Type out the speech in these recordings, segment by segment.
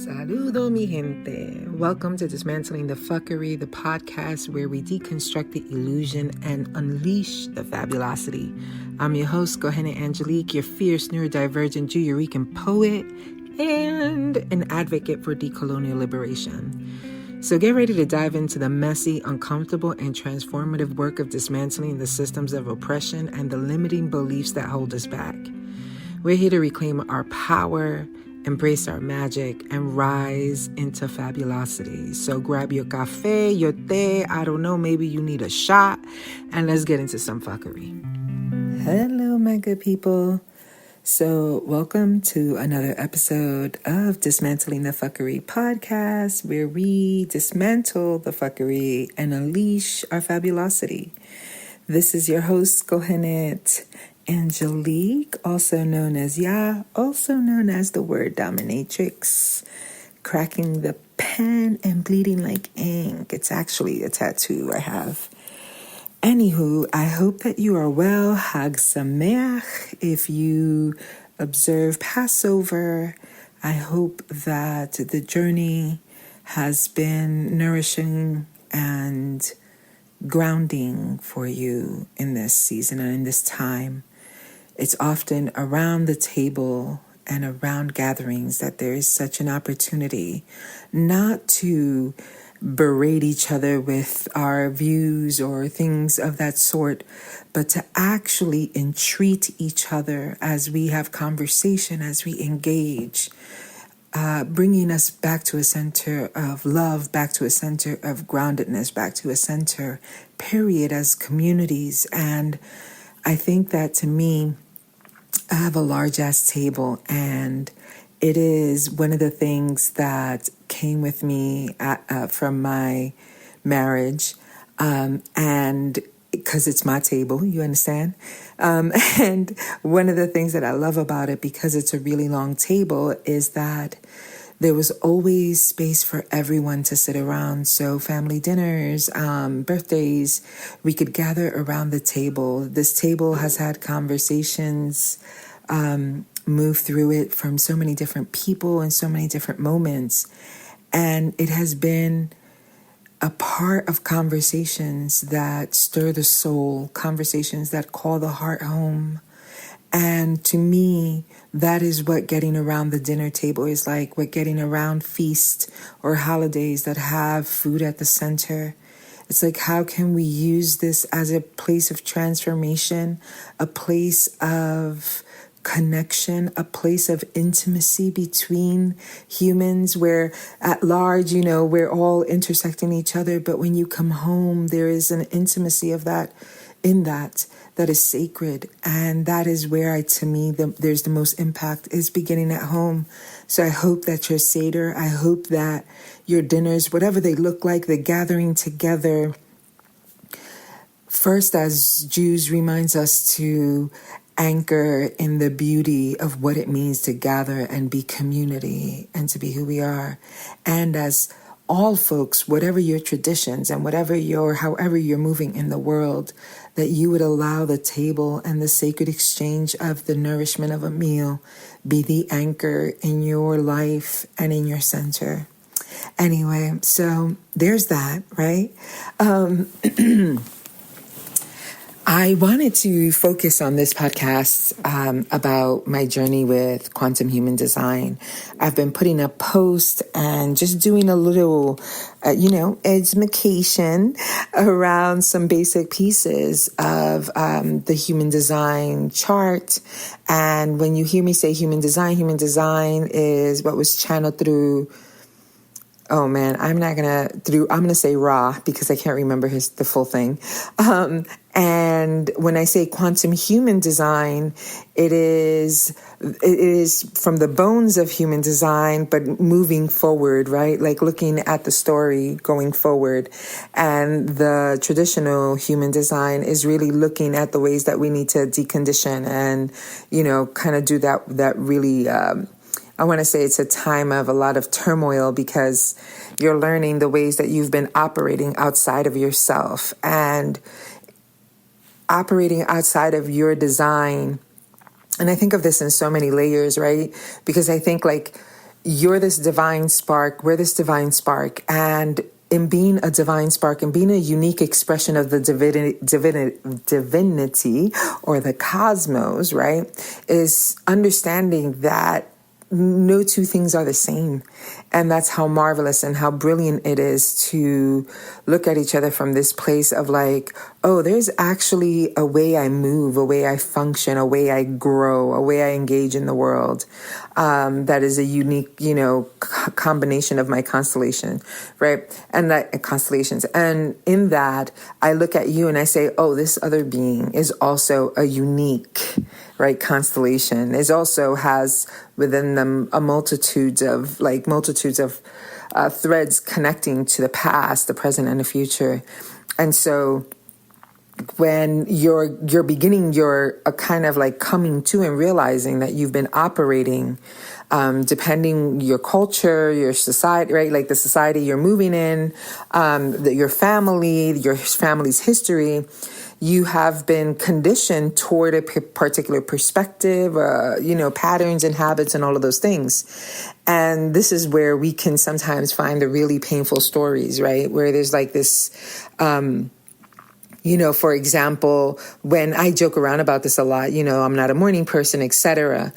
Saludo, mi gente. Welcome to Dismantling the Fuckery, the podcast where we deconstruct the illusion and unleash the fabulosity. I'm your host, Gohena Angelique, your fierce neurodivergent Juyurican poet and an advocate for decolonial liberation. So get ready to dive into the messy, uncomfortable, and transformative work of dismantling the systems of oppression and the limiting beliefs that hold us back. We're here to reclaim our power, embrace our magic, and rise into fabulosity. So grab your cafe, your té, I don't know, maybe you need a shot, and let's get into some fuckery. Hello, my good people. So welcome to another episode of Dismantling the Fuckery podcast, where we dismantle the fuckery and unleash our fabulosity. This is your host, Gohena Angelique, also known as Ya, also known as the word dominatrix, cracking the pen and bleeding like ink. It's actually a tattoo I have. Anywho, I hope that you are well. Hag Sameach. If you observe Passover, I hope that the journey has been nourishing and grounding for you in this season and in this time. It's often around the table and around gatherings that there is such an opportunity not to berate each other with our views or things of that sort, but to actually entreat each other as we have conversation, as we engage, bringing us back to a center of love, back to a center of groundedness, back to a center, period, as communities. And I think that to me, I have a large ass table, and it is one of the things that came with me from my marriage, and because it's my table, you understand? And one of the things that I love about it, because it's a really long table, is that there was always space for everyone to sit around. So family dinners, birthdays, we could gather around the table. This table has had conversations, move through it from so many different people and so many different moments. And it has been a part of conversations that stir the soul, conversations that call the heart home. And to me, that is what getting around the dinner table is like, what getting around feasts or holidays that have food at the center. It's like, how can we use this as a place of transformation, a place of connection, a place of intimacy between humans where at large, we're all intersecting each other. But when you come home, there is an intimacy of that that is sacred. And that is where there's the most impact is beginning at home. So I hope that your Seder, I hope that your dinners, whatever they look like, the gathering together, first, as Jews, reminds us to anchor in the beauty of what it means to gather and be community and to be who we are. And as all folks, whatever your traditions and however you're moving in the world, that you would allow the table and the sacred exchange of the nourishment of a meal be the anchor in your life and in your center. Anyway, so there's that, right? I wanted to focus on this podcast about my journey with quantum human design. I've been putting up posts and just doing a little, education around some basic pieces of the human design chart. And when you hear me say human design is what was channeled through. Oh man, I'm gonna say Ra because I can't remember the full thing. And when I say quantum human design, it is from the bones of human design, but moving forward, right? Like looking at the story going forward. And the traditional human design is really looking at the ways that we need to decondition and, kind of do that really, I want to say it's a time of a lot of turmoil because you're learning the ways that you've been operating outside of yourself and operating outside of your design. And I think of this in so many layers, right? Because I think you're this divine spark, we're this divine spark, and in being a divine spark and being a unique expression of the divinity or the cosmos, right, is understanding that no two things are the same. And that's how marvelous and how brilliant it is to look at each other from this place of like, oh, there's actually a way I move, a way I function, a way I grow, a way I engage in the world. That is a unique, combination of my constellation, right? And that constellations. And in that, I look at you and I say, oh, this other being is also a unique, right, constellation. It also has within them a multitudes of threads connecting to the past, the present, and the future. And so when you're beginning, you're kind of like coming to and realizing that you've been operating, depending your culture, your society, right? Like the society you're moving in, your family's history. You have been conditioned toward a particular perspective, patterns and habits and all of those things. And this is where we can sometimes find the really painful stories, right? Where there's like this, for example, when I joke around about this a lot, I'm not a morning person, etc.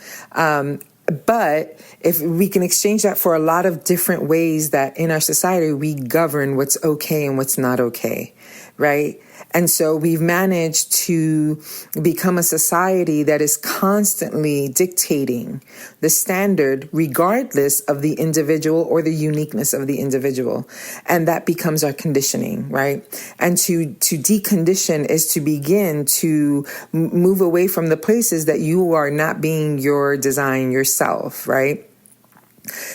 But if we can exchange that for a lot of different ways that in our society we govern what's okay and what's not okay, right? And so we've managed to become a society that is constantly dictating the standard regardless of the individual or the uniqueness of the individual. And that becomes our conditioning, right? And to decondition is to begin to move away from the places that you are not being your design yourself, right?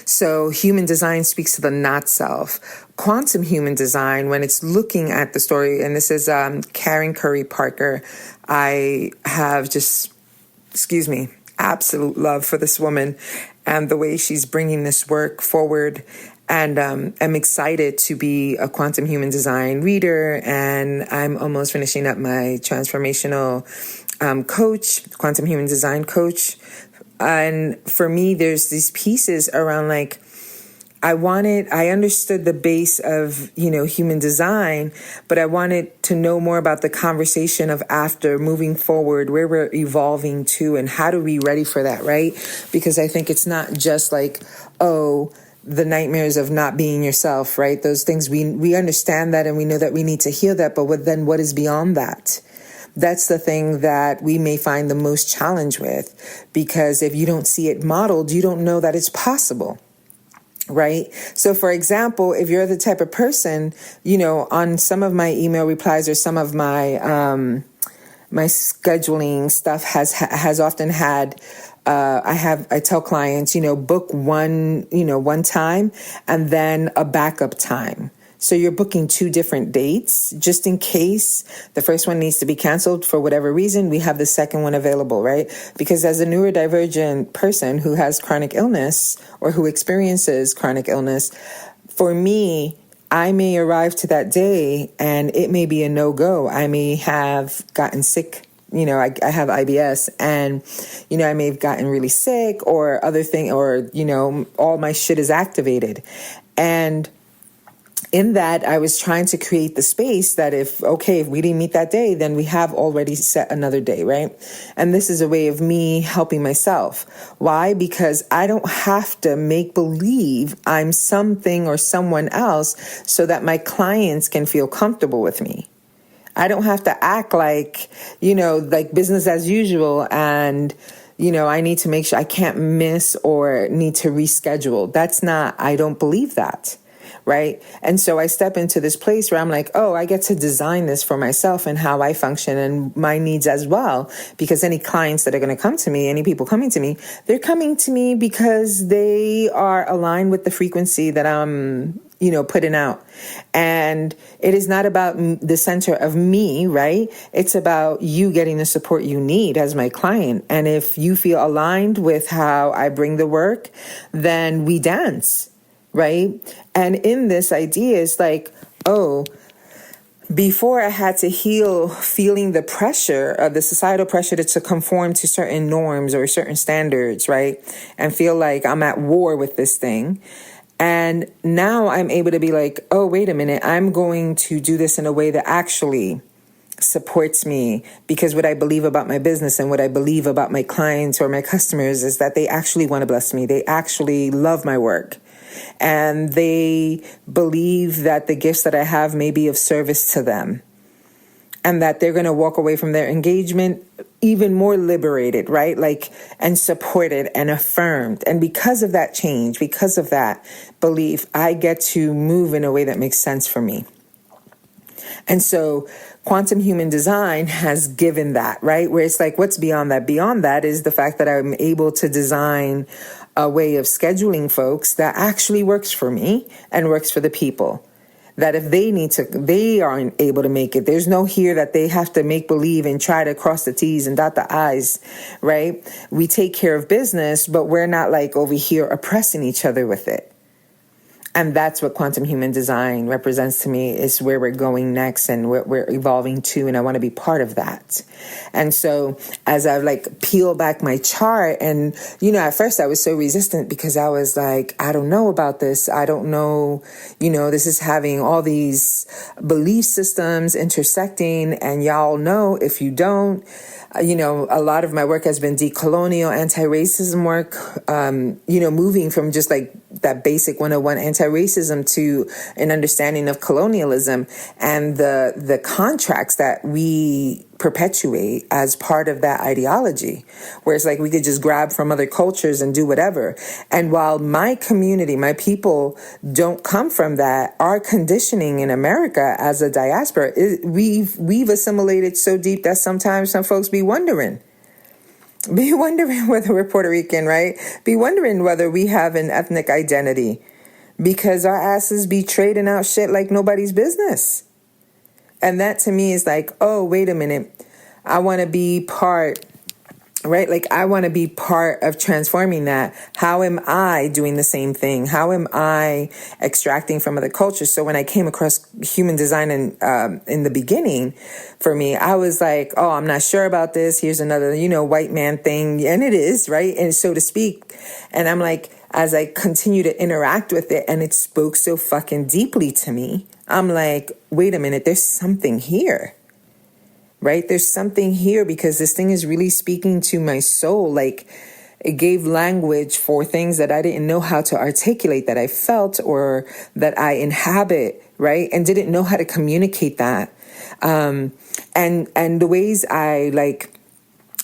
So human design speaks to the not self. Quantum human design, when it's looking at the story, and this is ckery Parker, I have just, absolute love for this woman and the way she's bringing this work forward. And I'm excited to be a quantum human design reader, and I'm almost finishing up my transformational quantum human design coach. And for me, there's these pieces around like, I understood the base of, human design, but I wanted to know more about the conversation of after moving forward, where we're evolving to and how to be ready for that, right? Because I think it's not just like, oh, the nightmares of not being yourself, right? Those things, we understand that and we know that we need to heal that, but what is beyond that? That's the thing that we may find the most challenge with, because if you don't see it modeled, you don't know that it's possible, right? So, for example, if you're the type of person, on some of my email replies or some of my my scheduling stuff has often had. I tell clients, book one time and then a backup time. So you're booking 2 different dates just in case the first one needs to be canceled for whatever reason. We have the second one available, right? Because as a neurodivergent person who has chronic illness or who experiences chronic illness, for me, I may arrive to that day and it may be a no-go. I may have gotten sick. I have IBS and, I may have gotten really sick or other thing, or, all my shit is activated. And in that, I was trying to create the space that if we didn't meet that day, then we have already set another day, right? And this is a way of me helping myself. Why? Because I don't have to make believe I'm something or someone else so that my clients can feel comfortable with me. I don't have to act like, like business as usual and, I need to make sure I can't miss or need to reschedule. I don't believe that. Right. And so I step into this place where I'm like, oh, I get to design this for myself and how I function and my needs as well. Because any clients that are going to come to me, any people coming to me, they're coming to me because they are aligned with the frequency that I'm, putting out. And it is not about the center of me, right? It's about you getting the support you need as my client. And if you feel aligned with how I bring the work, then we dance. Right. And in this idea is like, oh, before I had to heal feeling the pressure of the societal pressure to conform to certain norms or certain standards, right? And feel like I'm at war with this thing. And now I'm able to be like, oh, wait a minute, I'm going to do this in a way that actually supports me, because what I believe about my business and what I believe about my clients or my customers is that they actually want to bless me. They actually love my work. And they believe that the gifts that I have may be of service to them, and that they're going to walk away from their engagement even more liberated, right? Like, and supported and affirmed. And because of that change, because of that belief, I get to move in a way that makes sense for me. And so quantum human design has given that, right? Where it's like, what's beyond that? Beyond that is the fact that I'm able to design a way of scheduling folks that actually works for me and works for the people. That if they aren't able to make it, there's no here that they have to make believe and try to cross the T's and dot the I's, right? We take care of business, but we're not like over here oppressing each other with it. And that's what quantum human design represents to me, is where we're going next and what we're evolving to. And I want to be part of that. And so as I like peel back my chart, and, at first I was so resistant because I was like, I don't know about this. I don't know, this is having all these belief systems intersecting. And y'all know, if you don't, a lot of my work has been decolonial, anti-racism work, moving from just like that basic 101 anti-racism to an understanding of colonialism and the contracts that we perpetuate as part of that ideology, where it's like we could just grab from other cultures and do whatever. And while my community, my people don't come from that, our conditioning in America as a diaspora, we've assimilated so deep that sometimes some folks be wondering whether we're Puerto Rican, right? Be wondering whether we have an ethnic identity, because our asses be trading out shit like nobody's business. And that to me is like, oh, wait a minute. I want to be part, right? Like, I want to be part of transforming that. How am I doing the same thing? How am I extracting from other cultures? So when I came across human design in the beginning, for me, I was like, oh, I'm not sure about this. Here's another, white man thing. And it is, right? And so to speak. And I'm like, as I continue to interact with it, and it spoke so fucking deeply to me, I'm like, wait a minute, there's something here, right? There's something here, because this thing is really speaking to my soul. Like, it gave language for things that I didn't know how to articulate, that I felt or that I inhabit, right? And didn't know how to communicate that. And the ways I like,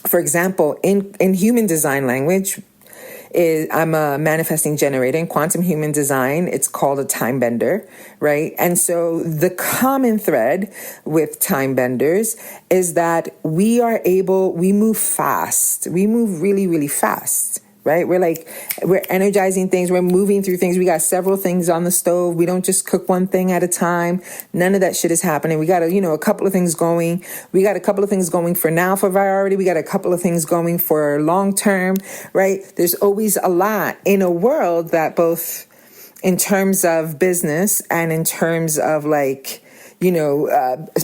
for example, in human design language, I'm a manifesting generator. In quantum human design, it's called a time bender, right? And so the common thread with time benders is that we move fast. We move really, really fast, right? We're energizing things. We're moving through things. We got several things on the stove. We don't just cook one thing at a time. None of that shit is happening. We got a couple of things going. We got a couple of things going for now for priority. We got a couple of things going for long term, right? There's always a lot in a world that, both in terms of business and in terms of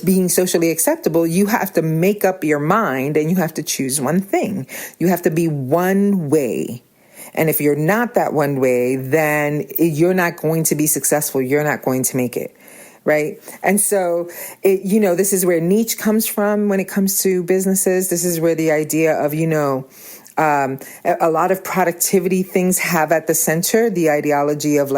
being socially acceptable, you have to make up your mind and you have to choose one thing. You have to be one way. And if you're not that one way, then you're not going to be successful. You're not going to make it. Right. And so, this is where niche comes from when it comes to businesses. This is where the idea of, a lot of productivity things have at the center the ideology of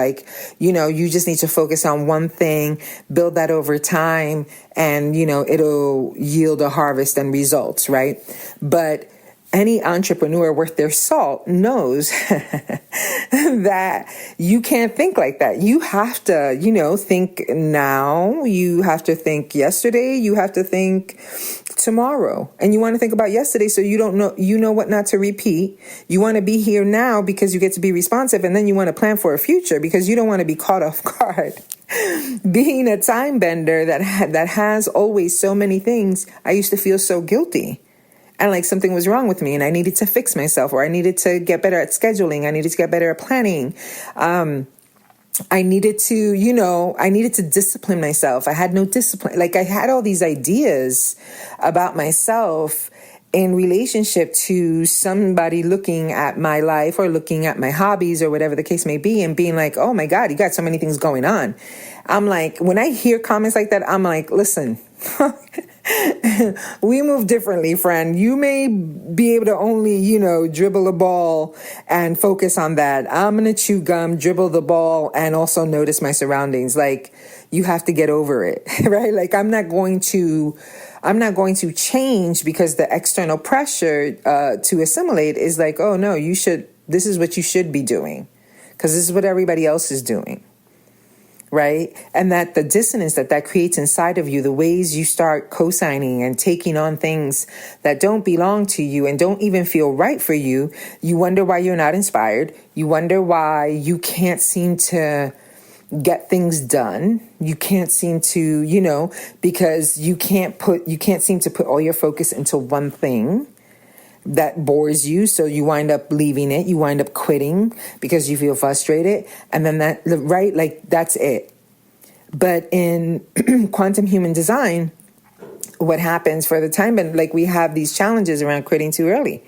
you just need to focus on one thing, build that over time, and, it'll yield a harvest and results. Right. But any entrepreneur worth their salt knows that you can't think like that. You have to, think now. You have to think yesterday. You have to think tomorrow. And you want to think about yesterday so you know what not to repeat. You want to be here now because you get to be responsive. And then you want to plan for a future because you don't want to be caught off guard. Being a time bender that has always so many things, I used to feel so guilty. And like something was wrong with me and I needed to fix myself, or I needed to get better at scheduling. I needed to get better at planning. I needed to discipline myself. I had no discipline. Like, I had all these ideas about myself in relationship to somebody looking at my life or looking at my hobbies or whatever the case may be and being like, oh my God, you got so many things going on. I'm like, when I hear comments like that, I'm like, listen, we move differently, friend. You may be able to only, dribble a ball and focus on that. I'm going to chew gum, dribble the ball, and also notice my surroundings. Like, you have to get over it, right? Like, I'm not going to change because the external pressure to assimilate is like, oh no, this is what you should be doing because this is what everybody else is doing. Right? And that the dissonance that creates inside of you, the ways you start co-signing and taking on things that don't belong to you and don't even feel right for you, you wonder why you're not inspired. You wonder why you can't seem to get things done. You can't seem to, because you can't seem to put all your focus into one thing that bores you. So you wind up leaving it. You wind up quitting because you feel frustrated. And then that's it. But in quantum human design, what happens for the time, and like we have these challenges around quitting too early,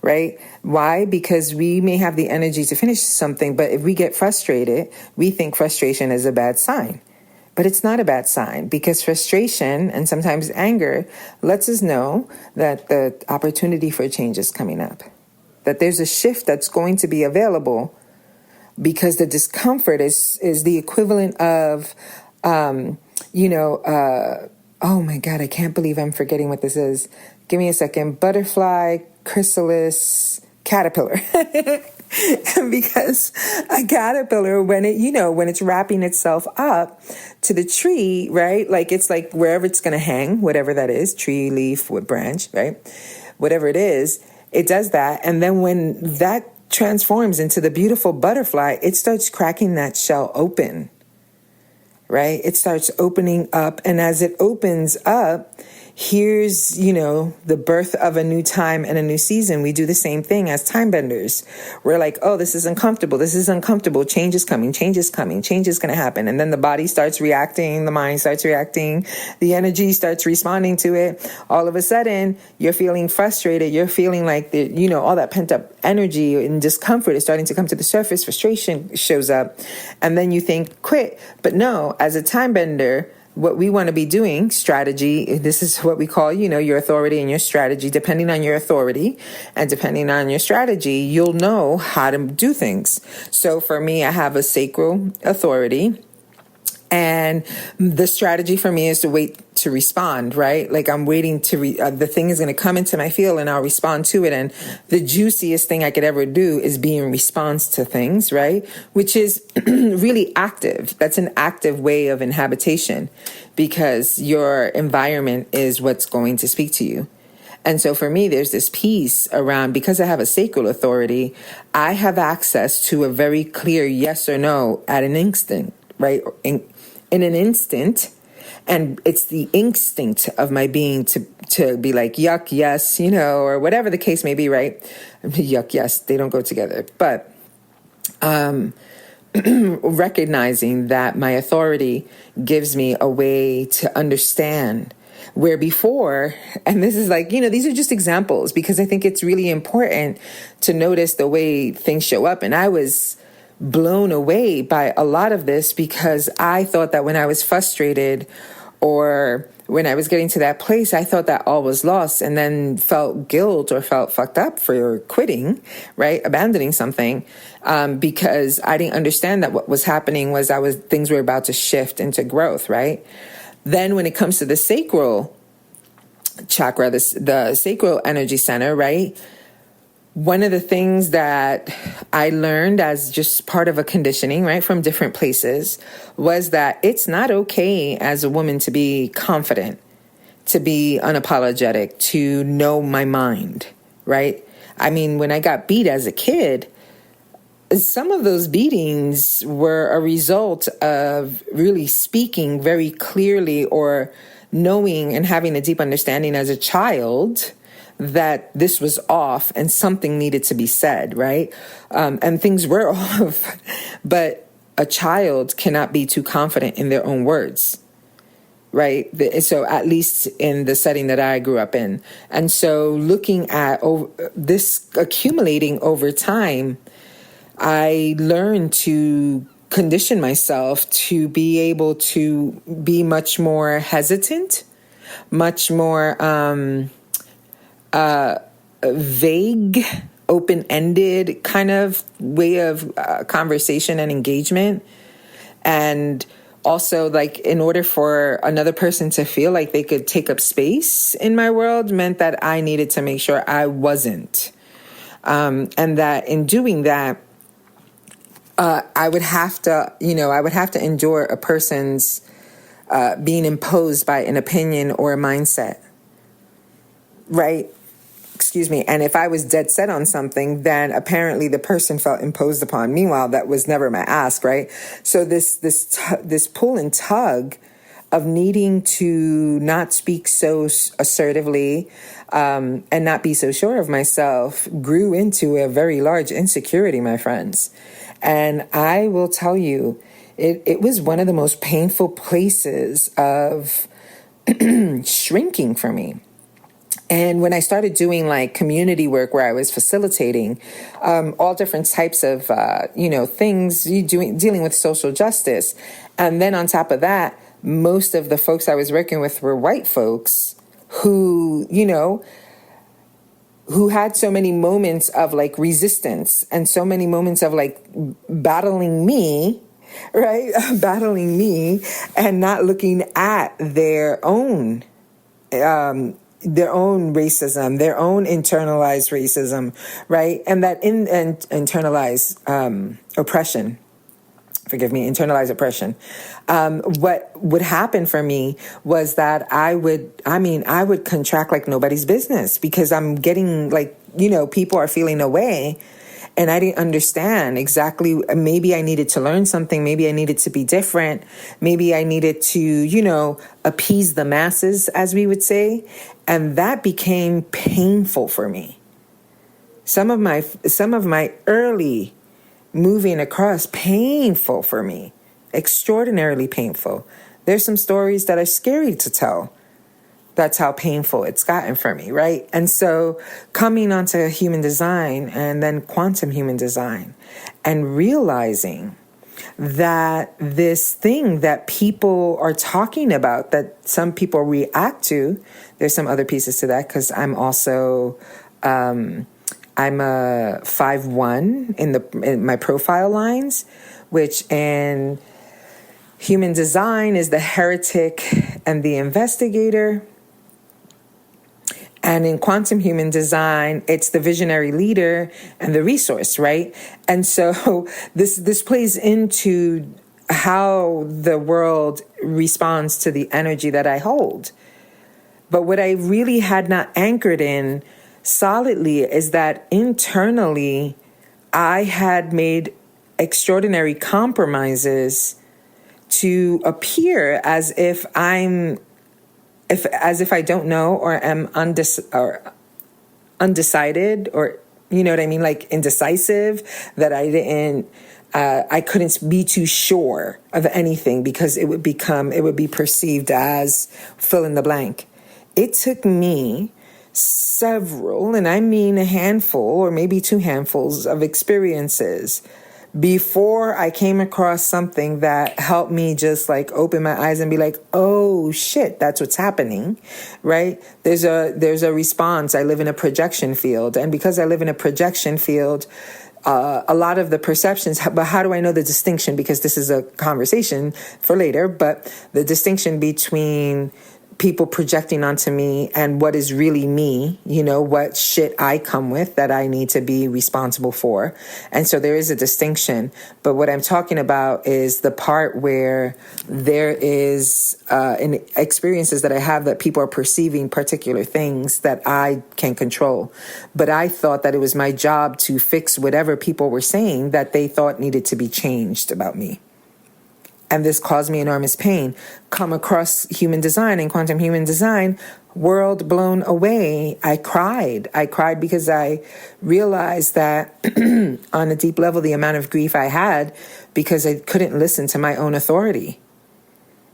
right? Why? Because we may have the energy to finish something, but if we get frustrated, we think frustration is a bad sign. But it's not a bad sign because frustration and sometimes anger lets us know that the opportunity for change is coming up, that there's a shift that's going to be available because the discomfort is the equivalent of, oh my God, I can't believe I'm forgetting what this is. Give me a second. Butterfly, chrysalis, caterpillar. Because a caterpillar, when it's wrapping itself up to the tree, right? Like, it's like wherever it's going to hang, whatever that is, tree, leaf, wood, branch, right? Whatever it is, it does that. And then when that transforms into the beautiful butterfly, it starts cracking that shell open, right? It starts opening up. And as it opens up, here's, the birth of a new time and a new season. We do the same thing as time benders. We're like, oh, this is uncomfortable. This is uncomfortable. Change is coming. Change is coming. Change is going to happen. And then the body starts reacting. The mind starts reacting. The energy starts responding to it. All of a sudden, you're feeling frustrated. You're feeling like, all that pent up energy and discomfort is starting to come to the surface. Frustration shows up. And then you think, quit. But no, as a time bender, what we want to be doing, strategy, this is what we call, your authority and your strategy. Depending on your authority and depending on your strategy, you'll know how to do things. So for me, I have a sacral authority. And the strategy for me is to wait to respond, right? Like, I'm waiting the thing is going to come into my field and I'll respond to it. And the juiciest thing I could ever do is be in response to things, right? Which is really active. That's an active way of inhabitation because your environment is what's going to speak to you. And so for me, there's this piece around, because I have a sacral authority, I have access to a very clear yes or no at an instant, right? In an instant. And it's the instinct of my being to be like, yuck, yes, or whatever the case may be, right? Yuck, yes, they don't go together. But recognizing that my authority gives me a way to understand where before, and this is like, these are just examples because I think it's really important to notice the way things show up. And I was blown away by a lot of this because I thought that when I was frustrated or when I was getting to that place, I thought that all was lost and then felt guilt or felt fucked up for quitting, right? Abandoning something, because I didn't understand that what was happening was things were about to shift into growth, right? Then when it comes to the sacral chakra, the sacral energy center, right? One of the things that I learned as just part of a conditioning, right, from different places was that it's not okay as a woman to be confident, to be unapologetic, to know my mind, right? I mean, when I got beat as a kid, some of those beatings were a result of really speaking very clearly or knowing and having a deep understanding as a child that this was off and something needed to be said, right? And things were off. But a child cannot be too confident in their own words, right? So at least in the setting that I grew up in. And so looking at this accumulating over time, I learned to condition myself to be able to be much more hesitant, much more vague, open-ended kind of way of conversation and engagement. And also, like, in order for another person to feel like they could take up space in my world meant that I needed to make sure I wasn't. And that in doing that, I would have to endure a person's being imposed by an opinion or a mindset, right? Excuse me. And if I was dead set on something, then apparently the person felt imposed upon. Meanwhile, that was never my ask, right? So this pull and tug of needing to not speak so assertively and not be so sure of myself grew into a very large insecurity, my friends. And I will tell you, it was one of the most painful places of shrinking for me. And when I started doing like community work where I was facilitating all different types of, things, dealing with social justice. And then on top of that, most of the folks I was working with were white folks who had so many moments of like resistance and so many moments of like battling me, right? Battling me and not looking at their own racism, their own internalized racism, right? And that internalized oppression. Forgive me, internalized oppression. What would happen for me was that I would contract like nobody's business because I'm getting like, people are feeling away. And I didn't understand exactly. Maybe I needed to learn something. Maybe I needed to be different. Maybe I needed to, appease the masses, as we would say. And that became painful for me. Some of my early moving across, painful for me, extraordinarily painful. There's some stories that are scary to tell. That's how painful it's gotten for me, right? And so coming onto human design and then quantum human design and realizing that this thing that people are talking about, that some people react to, there's some other pieces to that because I'm also, I'm a 5-1 in my profile lines, which in human design is the heretic and the investigator. And in quantum human design, it's the visionary leader and the resource, right? And so this plays into how the world responds to the energy that I hold. But what I really had not anchored in solidly is that internally, I had made extraordinary compromises to appear as if I don't know or am undecided or, you know what I mean? Like indecisive, that I couldn't be too sure of anything because it would be perceived as fill in the blank. It took me several, and I mean a handful or maybe 2 handfuls of experiences before I came across something that helped me just like open my eyes and be like, oh shit, that's what's happening, right? There's a response. I live in a projection field. And because I live in a projection field, a lot of the perceptions, but how do I know the distinction? Because this is a conversation for later, but the distinction between people projecting onto me and what is really me, what shit I come with that I need to be responsible for. And so there is a distinction. But what I'm talking about is the part where there is in experiences that I have that people are perceiving particular things that I can control. But I thought that it was my job to fix whatever people were saying that they thought needed to be changed about me. and this caused me enormous pain. Come across human design and quantum human design, world blown away. I cried because I realized that on a deep level, the amount of grief I had because I couldn't listen to my own authority.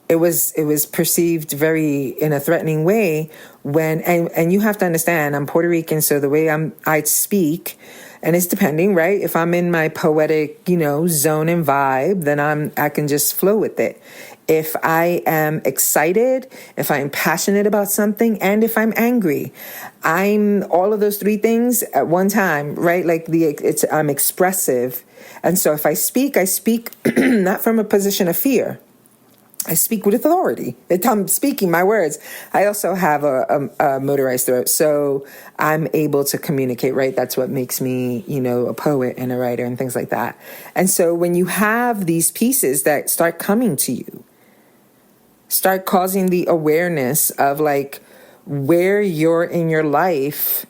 It was perceived very in a threatening way when, and you have to understand, I'm Puerto Rican, so the way I speak, and it's depending, right? If I'm in my poetic, zone and vibe, then I can just flow with it. If I am excited, if I'm passionate about something, and if I'm angry, I'm all of those three things at one time, right? Like I'm expressive. And so if I speak not from a position of fear. I speak with authority. I'm speaking my words. I also have a motorized throat, so I'm able to communicate, right? That's what makes me, a poet and a writer and things like that. And so when you have these pieces that start coming to you, start causing the awareness of like where you're in your life,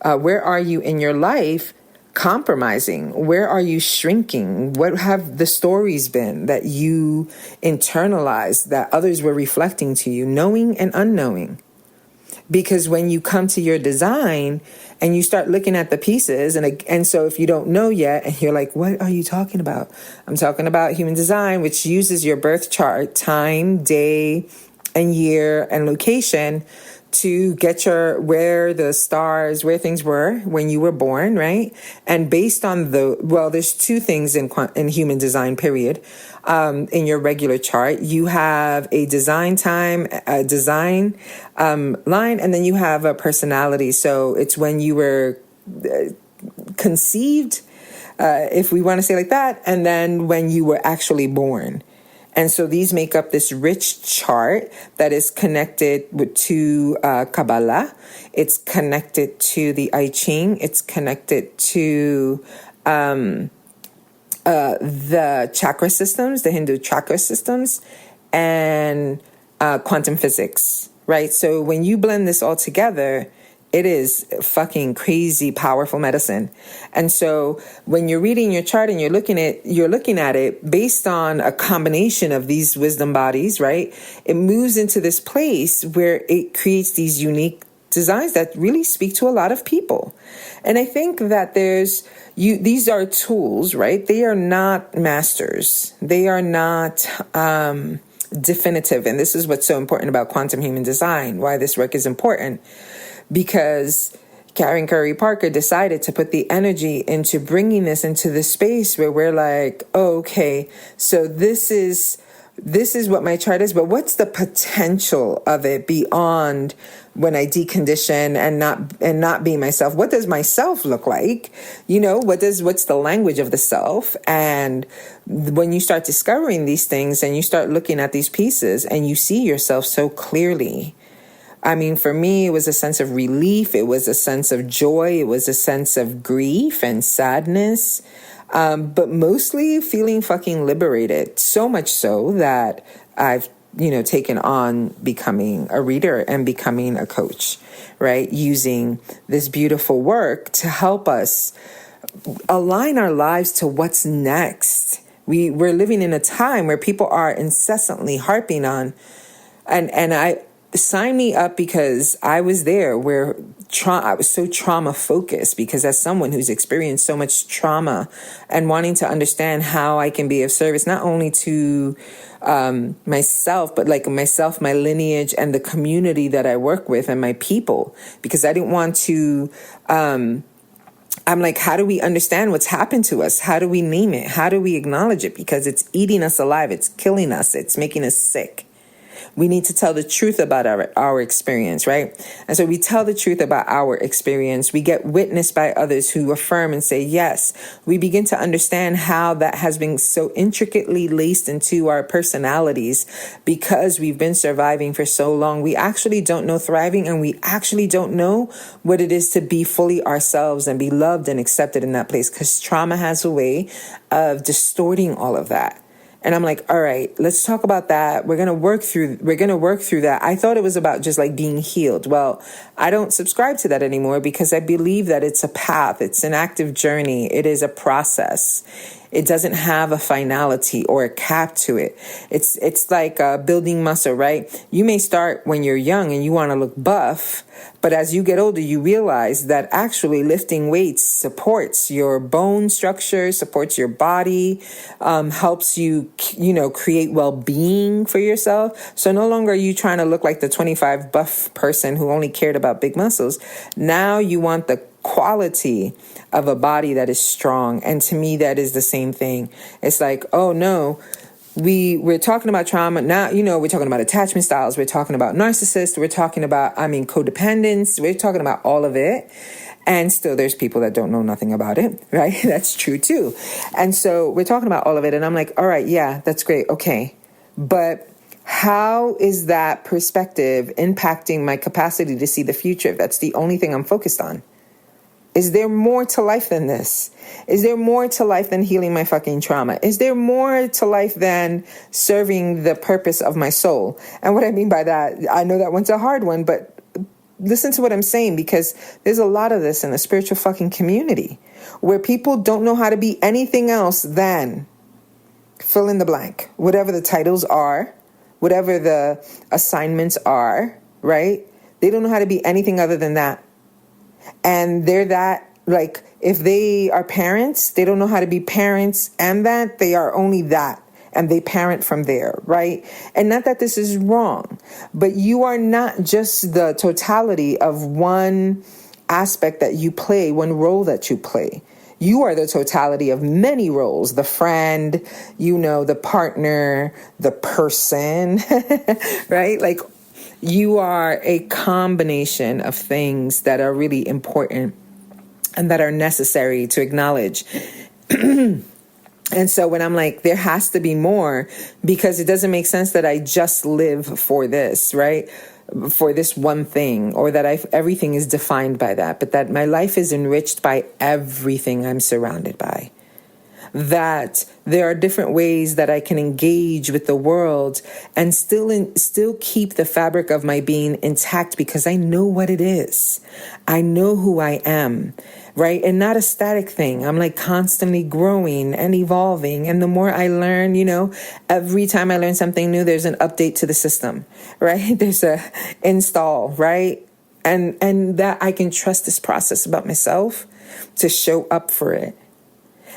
where are you in your life compromising? Where are you shrinking? What have the stories been that you internalized that others were reflecting to you, knowing and unknowing? Because when you come to your design and you start looking at the pieces, and so if you don't know yet, and you're like, what are you talking about? I'm talking about human design, which uses your birth chart, time, day, and year, and location to get where the stars, where things were when you were born, right? And based on there's two things in human design, period. In your regular chart, you have a design time, a design line, and then you have a personality. So it's when you were conceived, if we want to say like that, and then when you were actually born. And so these make up this rich chart that is connected to Kabbalah. It's connected to the I Ching. It's connected to the chakra systems, the Hindu chakra systems, and quantum physics, right? So when you blend this all together, it is fucking crazy powerful medicine. And so when you're reading your chart and you're looking at it based on a combination of these wisdom bodies, right? It moves into this place where it creates these unique designs that really speak to a lot of people. And I think that these are tools, right? They are not masters. They are not definitive. And this is what's so important about quantum human design, why this work is important. Because ckery Parker decided to put the energy into bringing this into the space where we're like, oh, okay, so this is what my chart is, but what's the potential of it beyond when I decondition and not be myself? What does myself look like? What's the language of the self? And when you start discovering these things and you start looking at these pieces and you see yourself so clearly. I mean, for me, it was a sense of relief. It was a sense of joy. It was a sense of grief and sadness, but mostly feeling fucking liberated. So much so that I've, taken on becoming a reader and becoming a coach, right? Using this beautiful work to help us align our lives to what's next. We're living in a time where people are incessantly harping on, and I sign me up because I was there where I was so trauma focused, because as someone who's experienced so much trauma and wanting to understand how I can be of service, not only to myself, but like myself, my lineage, and the community that I work with and my people, because I didn't want to, I'm like, how do we understand what's happened to us? How do we name it? How do we acknowledge it? Because it's eating us alive. It's killing us. It's making us sick. We need to tell the truth about our experience, right? And so we tell the truth about our experience. We get witnessed by others who affirm and say, yes. We begin to understand how that has been so intricately laced into our personalities because we've been surviving for so long. We actually don't know thriving, and we actually don't know what it is to be fully ourselves and be loved and accepted in that place, because trauma has a way of distorting all of that. And I'm like, all right, let's talk about that. We're going to work through that. I thought it was about just like being healed. Well, I don't subscribe to that anymore, because I believe that it's a path. It's an active journey. It is a process. It doesn't have a finality or a cap to it. It's like building muscle, right? You may start when you're young and you want to look buff, but as you get older, you realize that actually lifting weights supports your bone structure, supports your body, helps you, create well-being for yourself. So no longer are you trying to look like the 25 buff person who only cared about big muscles. Now you want the quality of a body that is strong. And to me, that is the same thing. It's like, oh no, we're talking about trauma. Now, we're talking about attachment styles. We're talking about narcissists. We're talking about, codependence. We're talking about all of it. And still there's people that don't know nothing about it, right? That's true too. And so we're talking about all of it. And I'm like, all right, yeah, that's great. Okay. But how is that perspective impacting my capacity to see the future? That's the only thing I'm focused on. Is there more to life than this? Is there more to life than healing my fucking trauma? Is there more to life than serving the purpose of my soul? And what I mean by that, I know that one's a hard one, but listen to what I'm saying, because there's a lot of this in the spiritual fucking community where people don't know how to be anything else than fill in the blank, whatever the titles are, whatever the assignments are, right? They don't know how to be anything other than that. And they're that, like, if they are parents, they don't know how to be parents and that. They are only that. And they parent from there, right? And not that this is wrong, but you are not just the totality of one aspect that you play, one role that you play. You are the totality of many roles: the friend, the partner, the person, right? Like, you are a combination of things that are really important and that are necessary to acknowledge. And so when I'm like, there has to be more, because it doesn't make sense that I just live for this, right? For this one thing, or that everything is defined by that, but that my life is enriched by everything I'm surrounded by. That there are different ways that I can engage with the world and still keep the fabric of my being intact, because I know what it is. I know who I am, right? And not a static thing. I'm like constantly growing and evolving. And the more I learn, every time I learn something new, there's an update to the system, right? There's a install, right? And that I can trust this process about myself to show up for it.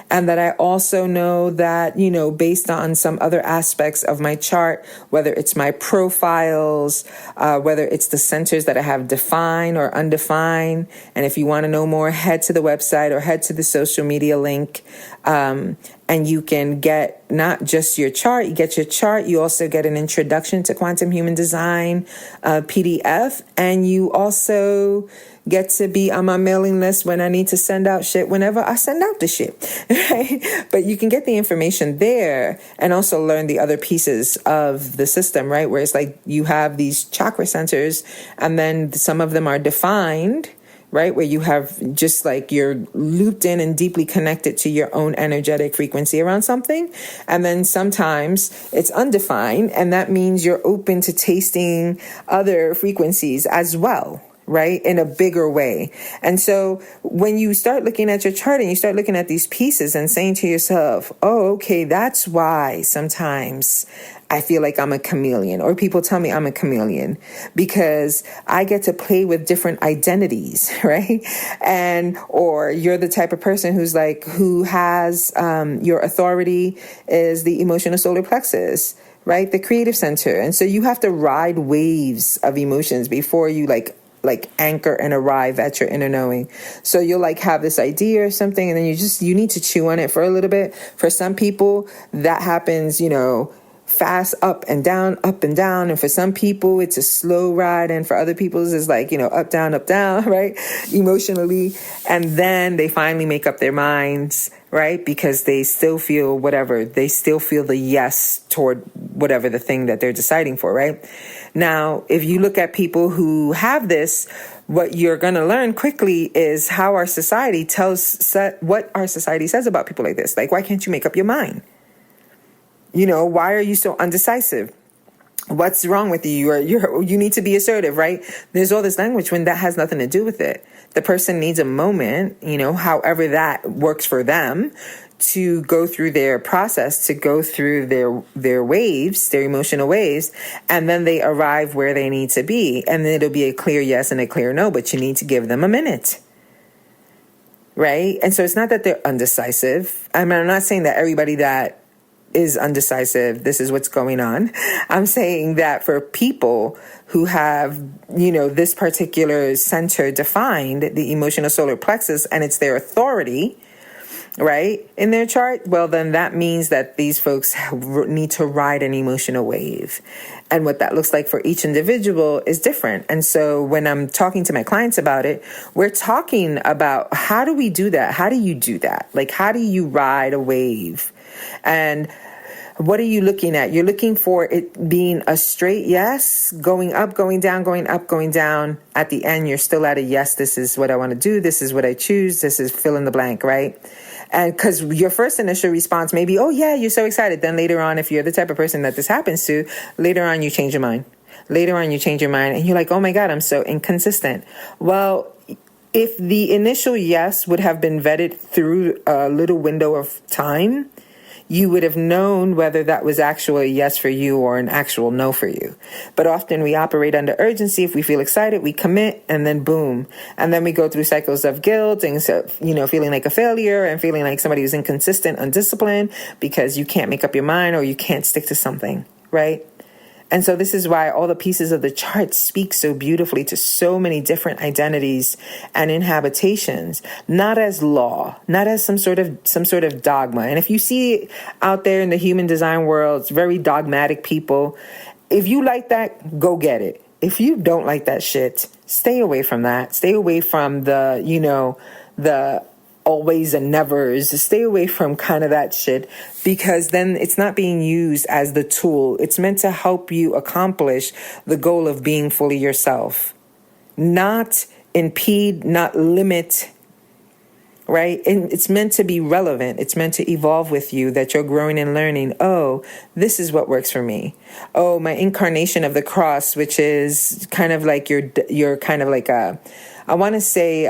And that I also know that, based on some other aspects of my chart, whether it's my profiles, whether it's the centers that I have defined or undefined. And if you want to know more, head to the website or head to the social media link. And you can get not just your chart, you get your chart. You also get an introduction to quantum human design PDF. And you also get to be on my mailing list when I need to send out shit, whenever I send out the shit, right? But you can get the information there and also learn the other pieces of the system, right? Where it's like you have these chakra centers, and then some of them are defined, right? Where you have just like you're looped in and deeply connected to your own energetic frequency around something. And then sometimes it's undefined, and that means you're open to tasting other frequencies as well, right? In a bigger way. And so when you start looking at your chart and you start looking at these pieces and saying to yourself, oh, okay, that's why sometimes I feel like I'm a chameleon, or people tell me I'm a chameleon, because I get to play with different identities, right? Or you're the type of person who has, your authority is the emotional solar plexus, right? The creative center. And so you have to ride waves of emotions before you like anchor and arrive at your inner knowing. So you'll have this idea or something, and then you need to chew on it for a little bit. For some people that happens, fast, up and down. And for some people it's a slow ride. And for other people it's up, down, right? Emotionally. And then they finally make up their minds, right? Because they still feel whatever. They still feel the yes toward whatever the thing that they're deciding for, right? Now, if you look at people who have this, what you're going to learn quickly is how our society what our society says about people like this. Like, why can't you make up your mind? Why are you so undecisive? What's wrong with you? You need to be assertive, right? There's all this language when that has nothing to do with it. The person needs a moment, however that works for them, to go through their process, to go through their waves, their emotional waves, and then they arrive where they need to be. And then it'll be a clear yes and a clear no, but you need to give them a minute. Right? And so it's not that they're undecisive. I mean, I'm not saying that everybody that is undecisive, this is what's going on. I'm saying that for people who have, this particular center defined, the emotional solar plexus, and it's their authority, right, in their chart, well, then that means that these folks need to ride an emotional wave. And what that looks like for each individual is different. And so when I'm talking to my clients about it, we're talking about how do we do that? How do you do that? Like, how do you ride a wave? And what are you looking at? You're looking for it being a straight yes, going up, going down, going up, going down. At the end, you're still at a yes. This is what I want to do. This is what I choose. This is fill in the blank, right? And because your first initial response may be, oh, yeah, you're so excited. Then later on, if you're the type of person that this happens to, later on, you change your mind. Later on, you change your mind and you're like, oh, my God, I'm so inconsistent. Well, if the initial yes would have been vetted through a little window of time, you would have known whether that was actually a yes for you or an actual no for you. But often we operate under urgency. If we feel excited, we commit, and then boom. And then we go through cycles of guilt and, feeling like a failure and feeling like somebody who's inconsistent, undisciplined, because you can't make up your mind or you can't stick to something, right? And so this is why all the pieces of the chart speak so beautifully to so many different identities and inhabitations, not as law, not as some sort of dogma. And if you see out there in the human design world, it's very dogmatic people. If you like that, go get it. If you don't like that shit, stay away from that. Stay away from the always and nevers. Stay away from kind of that shit, because then it's not being used as the tool. It's meant to help you accomplish the goal of being fully yourself, not impede, not limit, right? And it's meant to be relevant. It's meant to evolve with you, that you're growing and learning. Oh, this is what works for me. Oh, my incarnation of the cross, which is kind of like you're kind of like I want to say,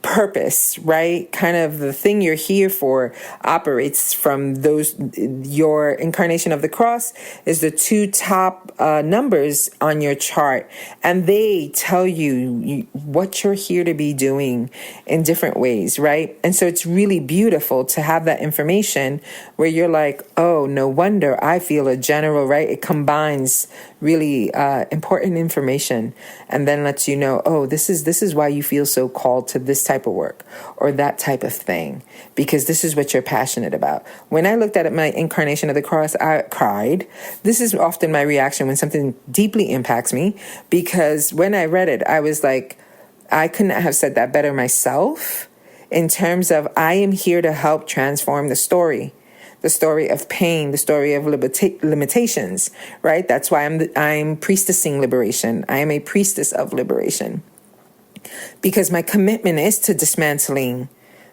purpose, right? Kind of the thing you're here for operates from those. Your incarnation of the cross is the two top numbers on your chart, and they tell you what you're here to be doing in different ways, right? And so it's really beautiful to have that information where you're like, oh, no wonder I feel a general, right? It combines really important information and then lets you know, oh, this is why you feel so called to this type of work or that type of thing, because this is what you're passionate about. When I looked at my incarnation of the cross, I cried. This is often my reaction when something deeply impacts me, because when I read it, I was like, I couldn't have said that better myself, in terms of I am here to help transform the story of pain, the story of limitations, right? That's why I'm priestessing liberation. I am a priestess of liberation, because my commitment is to dismantling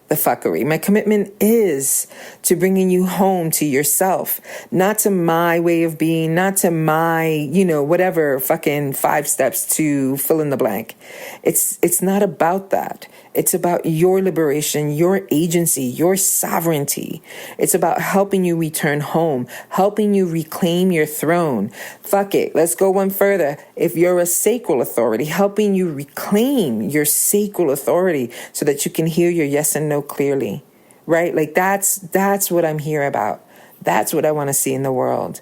the fuckery. My commitment is to bringing you home to yourself, not to my way of being, not to my, whatever fucking 5 steps to fill in the blank. It's not about that. It's about your liberation, your agency, your sovereignty. It's about helping you return home, helping you reclaim your throne. Fuck it. Let's go one further. If you're a sacral authority, helping you reclaim your sacral authority so that you can hear your yes and no clearly, right? Like that's what I'm here about. That's what I want to see in the world.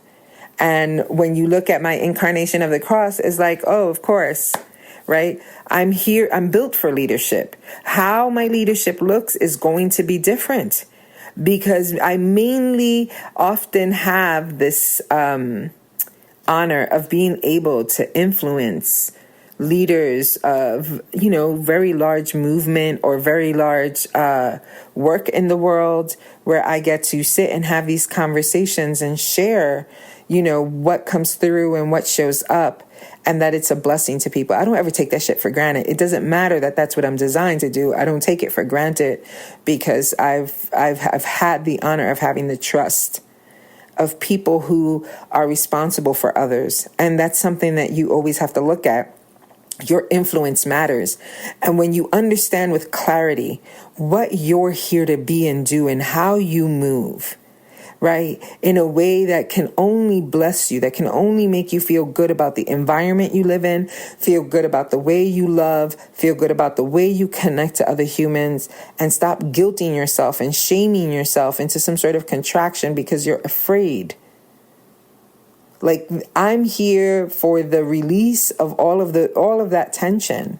And when you look at my incarnation of the cross, it's like, oh, of course, right? I'm here. I'm built for leadership. How my leadership looks is going to be different, because I mainly often have this honor of being able to influence leaders of, very large movement or very large work in the world, where I get to sit and have these conversations and share, what comes through and what shows up, and that it's a blessing to people. I don't ever take that shit for granted. It doesn't matter that that's what I'm designed to do. I don't take it for granted, because I've had the honor of having the trust of people who are responsible for others. And that's something that you always have to look at. Your influence matters. And when you understand with clarity what you're here to be and do and how you move, right, in a way that can only bless you, that can only make you feel good about the environment you live in, feel good about the way you love, feel good about the way you connect to other humans, and stop guilting yourself and shaming yourself into some sort of contraction because you're afraid. Like, I'm here for the release of all of that tension,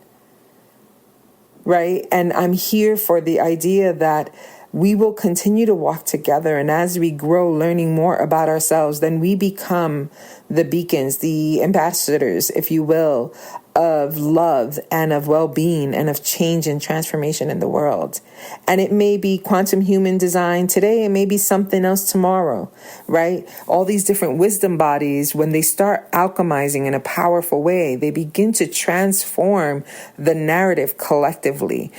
right? And I'm here for the idea that we will continue to walk together. And as we grow, learning more about ourselves, then we become the beacons, the ambassadors, if you will, of love and of well-being and of change and transformation in the world. And it may be quantum human design today, it may be something else tomorrow, right? All these different wisdom bodies, when they start alchemizing in a powerful way, they begin to transform the narrative collectively.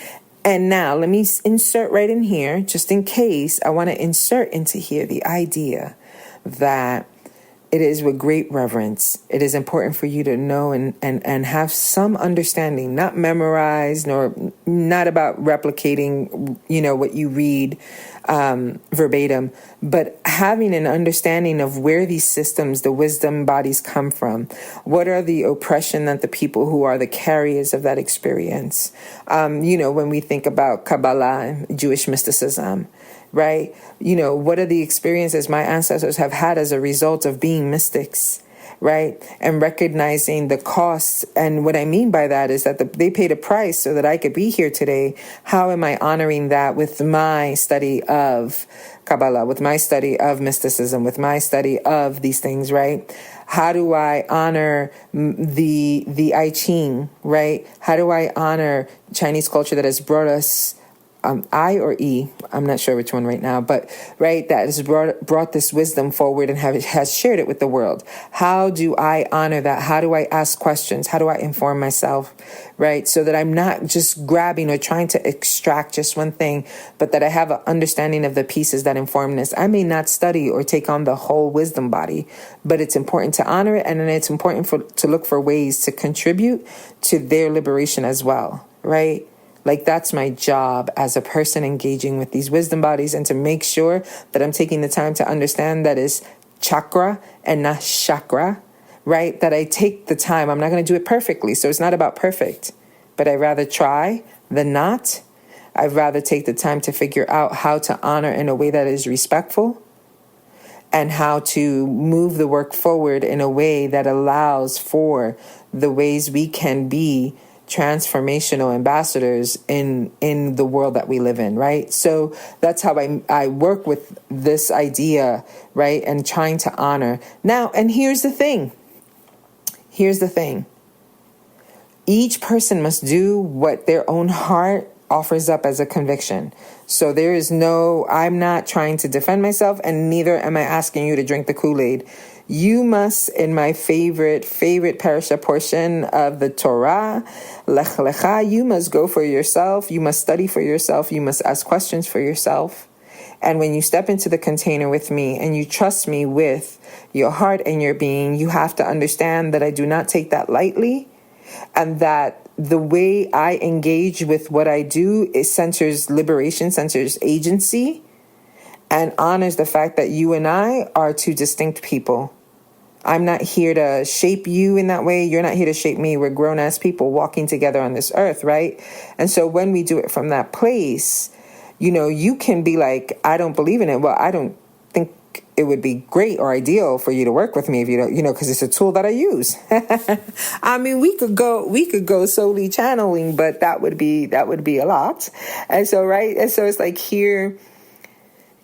And now let me insert right in here, just in case, I want to insert into here the idea that it is with great reverence. It is important for you to know and have some understanding, not memorize, nor not about replicating, what you read verbatim, but having an understanding of where these systems, the wisdom bodies come from. What are the oppression that the people who are the carriers of that experience? When we think about Kabbalah, Jewish mysticism, right? What are the experiences my ancestors have had as a result of being mystics, right? And recognizing the costs. And what I mean by that is that they paid a price so that I could be here today. How am I honoring that with my study of Kabbalah, with my study of mysticism, with my study of these things, right? How do I honor the I Ching, right? How do I honor Chinese culture that has brought us I or E, I'm not sure which one right now, but right, that has brought this wisdom forward and has shared it with the world. How do I honor that? How do I ask questions? How do I inform myself, right? So that I'm not just grabbing or trying to extract just one thing, but that I have an understanding of the pieces that inform this. I may not study or take on the whole wisdom body, but it's important to honor it, and then it's important to look for ways to contribute to their liberation as well, right? Like, that's my job as a person engaging with these wisdom bodies, and to make sure that I'm taking the time to understand that is chakra and not chakra, right? That I take the time. I'm not going to do it perfectly, so it's not about perfect, but I'd rather try than not. I'd rather take the time to figure out how to honor in a way that is respectful, and how to move the work forward in a way that allows for the ways we can be transformational ambassadors in the world that we live in, right? So that's how I work with this idea, right? And trying to honor. Now, and here's the thing. Each person must do what their own heart offers up as a conviction. So there is I'm not trying to defend myself, and neither am I asking you to drink the Kool-Aid. You must, in my favorite parasha portion of the Torah, Lech Lecha, you must go for yourself. You must study for yourself. You must ask questions for yourself. And when you step into the container with me and you trust me with your heart and your being, you have to understand that I do not take that lightly, and that the way I engage with what I do centers liberation, centers agency, and honors the fact that you and I are two distinct people. I'm not here to shape you in that way. You're not here to shape me. We're grown-ass people walking together on this earth, right? And so when we do it from that place, you can be like, I don't believe in it. Well, I don't think it would be great or ideal for you to work with me if you don't, because it's a tool that I use. I mean, we could go solely channeling, but that would be a lot. And so, right. And so it's like, here,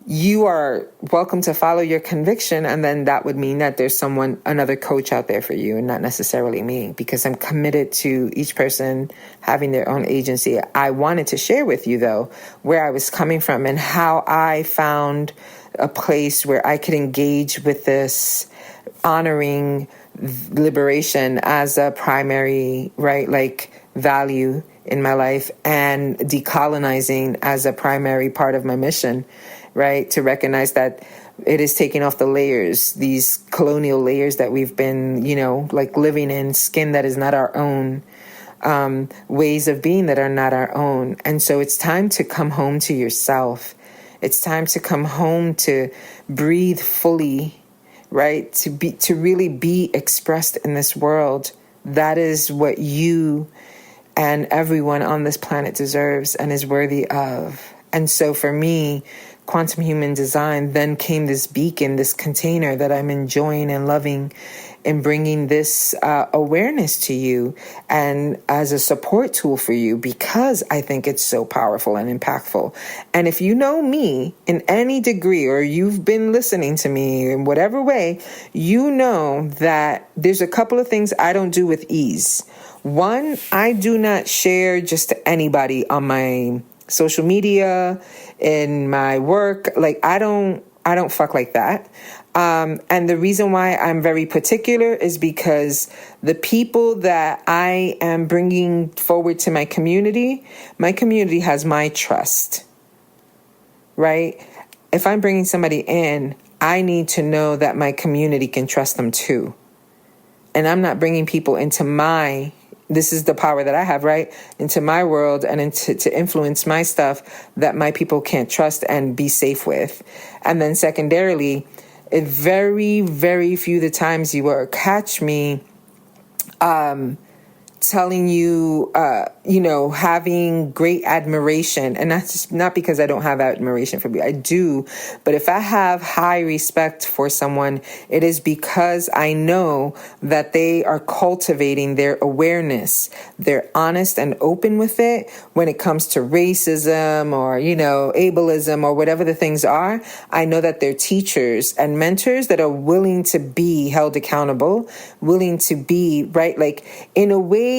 you are welcome to follow your conviction. And then that would mean that there's another coach out there for you, and not necessarily me, because I'm committed to each person having their own agency. I wanted to share with you, though, where I was coming from and how I found a place where I could engage with this honoring liberation as a primary, right, like value in my life, and decolonizing as a primary part of my mission, right? To recognize that it is taking off the layers, these colonial layers that we've been, like living in, skin that is not our own, ways of being that are not our own. And so it's time to come home to yourself. It's time to come home to breathe fully, right? To really be expressed in this world. That is what you and everyone on this planet deserves and is worthy of. And so for me, quantum human design then came this beacon, this container that I'm enjoying and loving, in bringing this awareness to you and as a support tool for you, because I think it's so powerful and impactful. And if you know me in any degree, or you've been listening to me in whatever way, you know that there's a couple of things I don't do with ease. One, I do not share just to anybody on my social media, in my work. Like, I don't fuck like that. And the reason why I'm very particular is because the people that I am bringing forward to my community has my trust, right? If I'm bringing somebody in, I need to know that my community can trust them too. And I'm not bringing people into this is the power that I have, right? Into my world and to influence my stuff that my people can't trust and be safe with. And then secondarily, very, very few the times you will catch me telling you, having great admiration. And that's just not because I don't have admiration for you. I do. But if I have high respect for someone, it is because I know that they are cultivating their awareness. They're honest and open with it when it comes to racism or, ableism or whatever the things are. I know that they're teachers and mentors that are willing to be held accountable, willing to be, right? Like, in a way,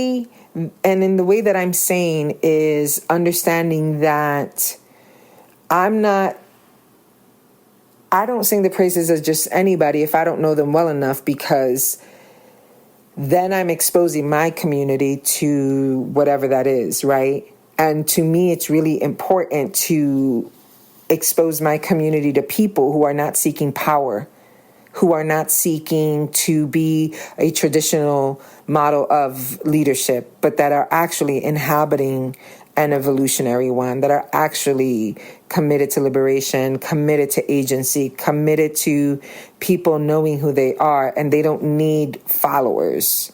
and in the way that I'm saying is understanding that I don't sing the praises of just anybody if I don't know them well enough, because then I'm exposing my community to whatever that is, right? And to me, it's really important to expose my community to people who are not seeking power, who are not seeking to be a traditional model of leadership, but that are actually inhabiting an evolutionary one, that are actually committed to liberation, committed to agency, committed to people knowing who they are, and they don't need followers,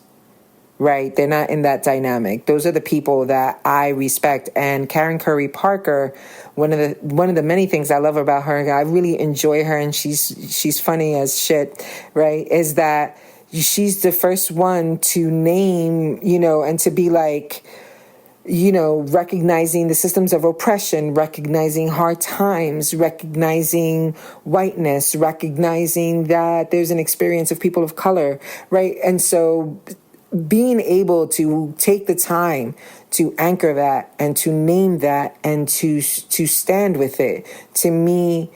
right? They're not in that dynamic. Those are the people that I respect. And ckery Parker, one of the many things I love about her, I really enjoy her, and she's funny as shit, right? Is that she's the first one to name, and to be like, recognizing the systems of oppression, recognizing hard times, recognizing whiteness, recognizing that there's an experience of people of color, right? And so being able to take the time to anchor that and to name that and to stand with it, to me,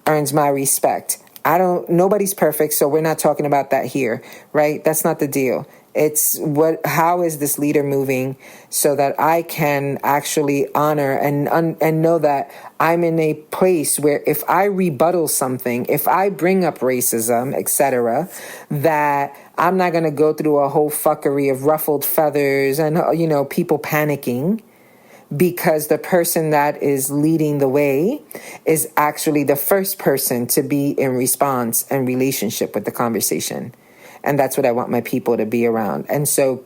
earns my respect. Nobody's perfect, so we're not talking about that here, right? That's not the deal. It's how is this leader moving so that I can actually honor and know that I'm in a place where if I rebuttal something, if I bring up racism, etc., that I'm not going to go through a whole fuckery of ruffled feathers and, people panicking, because the person that is leading the way is actually the first person to be in response and relationship with the conversation. And that's what I want my people to be around. And so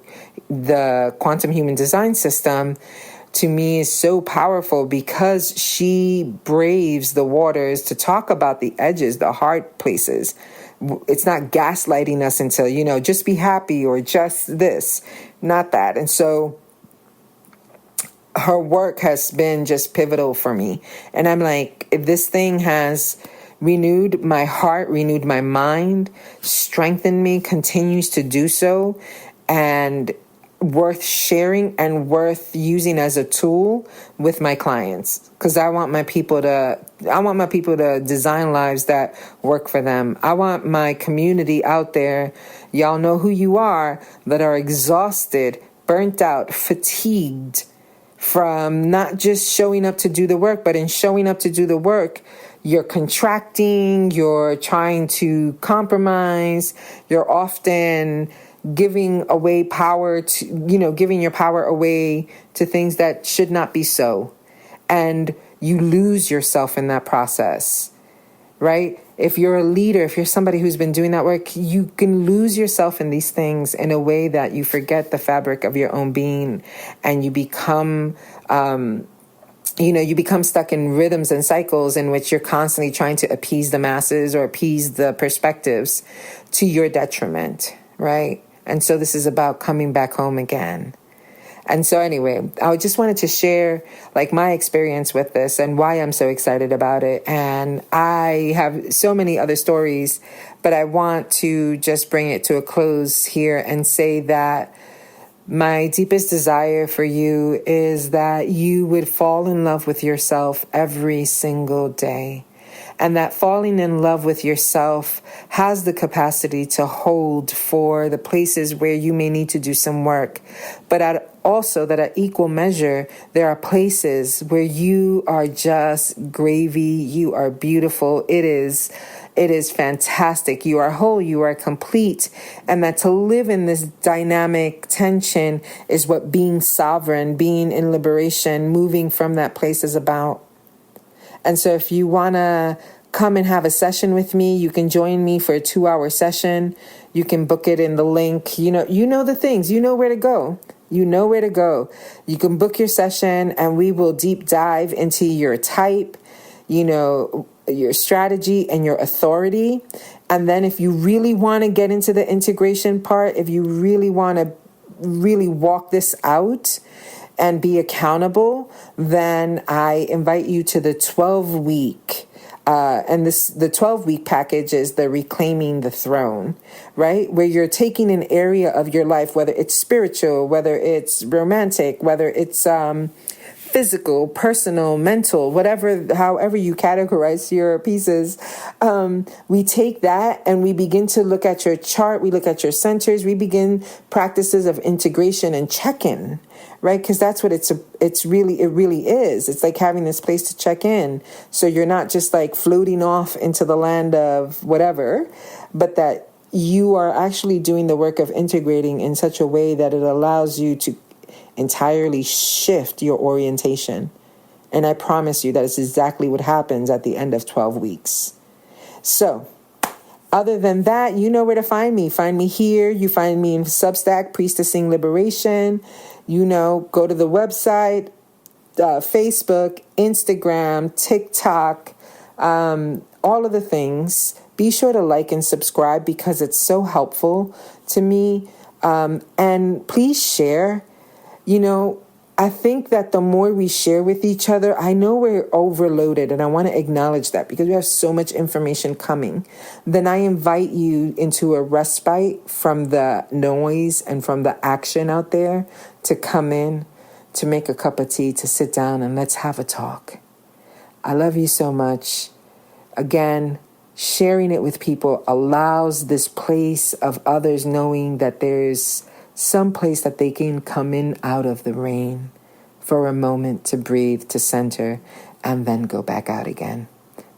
the quantum human design system, to me, is so powerful because she braves the waters to talk about the edges, the hard places. It's not gaslighting us into, just be happy or just this, not that. And so her work has been just pivotal for me. And I'm like, if this thing has renewed my heart, renewed my mind, strengthened me, continues to do so, and worth sharing and worth using as a tool with my clients. Because I want my people to design lives that work for them. I want my community out there, y'all know who you are, that are exhausted, burnt out, fatigued from not just showing up to do the work, but in showing up to do the work, you're contracting, you're trying to compromise, you're often giving away power to, giving your power away to things that should not be so. And you lose yourself in that process, right? If you're a leader, if you're somebody who's been doing that work, you can lose yourself in these things in a way that you forget the fabric of your own being, and you become, you become stuck in rhythms and cycles in which you're constantly trying to appease the masses or appease the perspectives to your detriment, right? And so this is about coming back home again. And so anyway, I just wanted to share my experience with this and why I'm so excited about it. And I have so many other stories, but I want to just bring it to a close here and say that my deepest desire for you is that you would fall in love with yourself every single day. And that falling in love with yourself has the capacity to hold for the places where you may need to do some work. But also that at equal measure, there are places where you are just gravy. You are beautiful. It is fantastic. You are whole. You are complete. And that to live in this dynamic tension is what being sovereign, being in liberation, moving from that place is about. And so if you want to come and have a session with me, you can join me for a 2-hour session. You can book it in the link. You know the things. You know where to go. You know where to go. You can book your session and we will deep dive into your type, your strategy and your authority. And then if you really want to get into the integration part, if you really want to really walk this out and be accountable, then I invite you to the 12-week. And the 12-week package is the Reclaiming the Throne, right? Where you're taking an area of your life, whether it's spiritual, whether it's romantic, whether it's physical, personal, mental, however you categorize your pieces. We take that and we begin to look at your chart. We look at your centers. We begin practices of integration and check-in, right? Because that's what it really is. It's like having this place to check in. So you're not just floating off into the land of whatever, but that you are actually doing the work of integrating in such a way that it allows you to entirely shift your orientation. And I promise you that is exactly what happens at the end of 12 weeks. So other than that, you know where to find me. Find me here. You find me in Substack, Priestessing Liberation. Go to the website, Facebook, Instagram, TikTok, all of the things. Be sure to like and subscribe because it's so helpful to me. And please share. I think that the more we share with each other, I know we're overloaded, and I want to acknowledge that because we have so much information coming. Then I invite you into a respite from the noise and from the action out there to come in, to make a cup of tea, to sit down, and let's have a talk. I love you so much. Again, sharing it with people allows this place of others knowing that there's some place that they can come in out of the rain for a moment to breathe, to center, and then go back out again.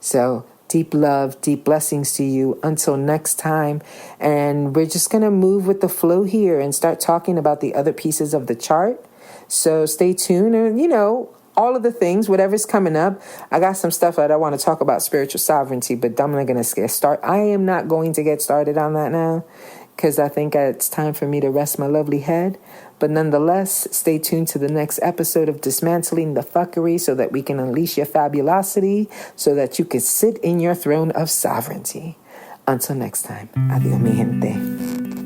So deep love, deep blessings to you. Until next time. And we're just going to move with the flow here and start talking about the other pieces of the chart. So stay tuned and, all of the things, whatever's coming up. I got some stuff that I want to talk about spiritual sovereignty, but I'm not going to get started. I am not going to get started on that now, because I think it's time for me to rest my lovely head. But nonetheless, stay tuned to the next episode of Dismantling the Fuckery so that we can unleash your fabulosity, so that you can sit in your throne of sovereignty. Until next time, adios mi gente.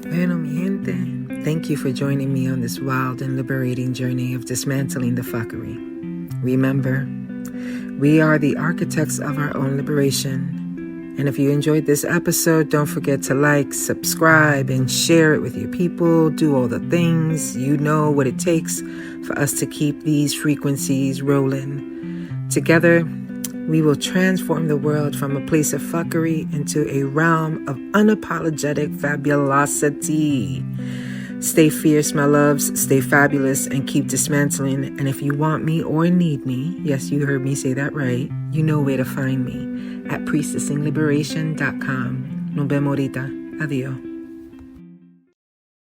Bueno mi gente, thank you for joining me on this wild and liberating journey of dismantling the fuckery. Remember, we are the architects of our own liberation. And if you enjoyed this episode, don't forget to like, subscribe, and share it with your people. Do all the things. You know what it takes for us to keep these frequencies rolling. Together, we will transform the world from a place of fuckery into a realm of unapologetic fabulosity. Stay fierce, my loves. Stay fabulous and keep dismantling. And if you want me or need me, yes, you heard me say that right, you know where to find me at priestessingliberation.com. Nos vemos ahorita. Adiós.